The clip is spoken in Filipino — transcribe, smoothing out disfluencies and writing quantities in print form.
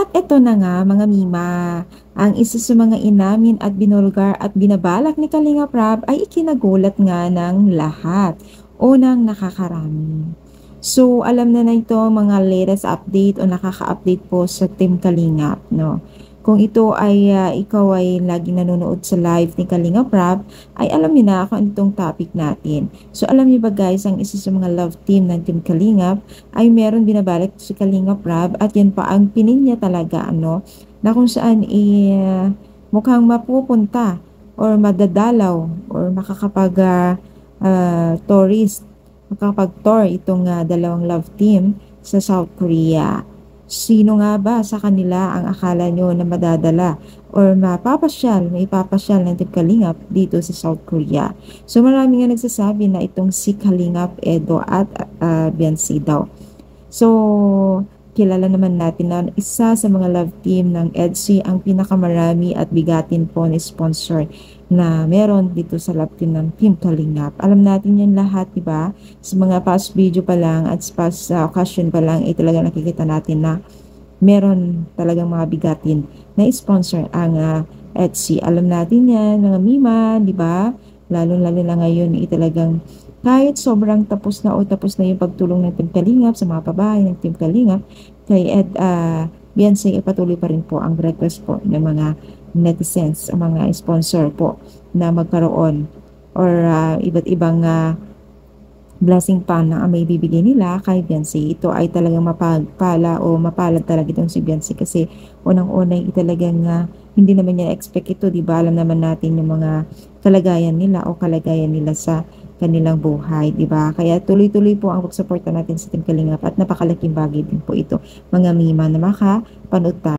At eto na nga mga Mima, ang isa sa mga inamin at binulgar at binabalak ni Kalinga Prab ay ikinagulat nga ng lahat. Unang nakakarami. So alam na ito mga latest update o nakaka-update po sa Team Kalingap, no? Kung ito ay ikaw ay laging nanonood sa live ni Kalinga Prab, ay alam niyo na kung itong topic natin. So alam niyo ba guys, ang isa sa mga love team ng Team Kalingap ay meron binabalik si Kalinga Prab at yan pa ang pinin niya talaga ano, na kung saan mukhang mapupunta or madadalaw or makakapag tourist, makakapag-tour itong dalawang love team sa South Korea. Sino nga ba sa kanila ang akala nyo na madadala or maipapasyal ng Team Kalingap dito sa South Korea? So marami nga nagsasabi na itong si Kalingap, Edo at Beyonce daw. So kilala naman natin na isa sa mga love team ng EDC ang pinakamarami at bigatin po na sponsor na meron dito sa love team ng Team Kalingap. Alam natin yan lahat, di ba? Sa mga past video pa lang at past occasion pa lang, talaga nakikita natin na meron talagang mga bigatin na sponsor ang EDC. Alam natin yan, mga Mima, di ba? Lalo-lalo na ngayon, talagang kahit sobrang tapos na yung pagtulong ng Team Kalingap sa mga pabahay ng Team Kalingap, kay Beyonce, patuloy pa rin po ang request po ng mga netizens, ang mga sponsor po na magkaroon or iba't ibang blessing pa na may bibigay nila kay Beyonce. Ito ay talagang mapagpala o mapalad talaga itong si Beyonce kasi unang-unay talagang hindi naman niya expect ito, di ba? Alam naman natin yung mga kalagayan nila sa kanilang buhay, di ba? Kaya tuloy-tuloy po ang pagsuporta natin sa Team Kalingap at napakalaking bagay din po ito, mga Mima, na makapanood tayo.